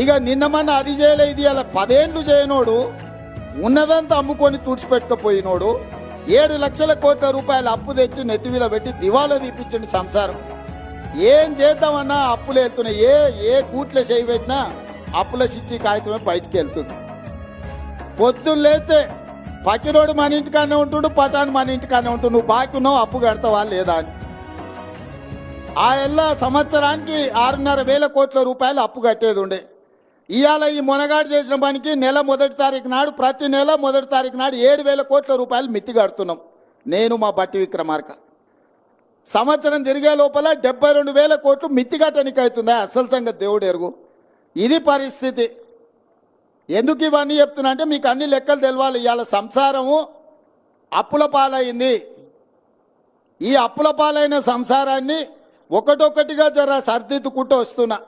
ఇక నిన్నమన్న అది చేయలే ఇది అలా 10 ఏళ్ళు చేయనోడు ఉన్నదంతా అమ్ముకొని తుడిచిపెట్టుకపోయినోడు 7 లక్షల కోట్ల రూపాయల అప్పు తెచ్చి నెత్తి మీద పెట్టి దివాలా తీపించండి సంసారం. ఏం చేద్దామన్నా అప్పులు వెళ్తున్నాయి. ఏ కూట్లో చేయి పెట్టినా అప్పుల సిచ్చి కాగితమే బయటికి వెళ్తుంది. పొద్దున్న లేస్తే పక్కిరోడు మన ఇంటికానే ఉంటుండు, పటాన్ మన ఇంటికానే ఉంటుండు. నువ్వు బాకీ ఉన్నావు, అప్పు కడతావా లేదా అని. ఆ ఎల్ల సంవత్సరానికి 6,500 కోట్ల రూపాయలు అప్పు కట్టేది ఉండే. ఇవాళ ఈ మొనగాడు చేసిన పనికి నెల 1వ తారీఖు నాడు, ప్రతి నెల 1వ తారీఖు నాడు 7,000 కోట్ల రూపాయలు మిత్తి కడుతున్నాం నేను మా బట్టి విక్రమార్క. సంవత్సరం తిరిగే లోపల 72,000 కోట్లు మిత్తి కట్టడానికి అవుతుందా? అసలు సంగతి దేవుడు ఎరుగు. ఇది పరిస్థితి. ఎందుకు ఇవన్నీ చెప్తున్నా అంటే మీకు అన్ని లెక్కలు తెలవాలి. ఇవాళ సంసారము అప్పుల పాలైంది. ఈ అప్పుల పాలైన సంసారాన్ని ఒకటొక్కటిగా జర సర్దిద్దుకుంటూ వస్తున్నా.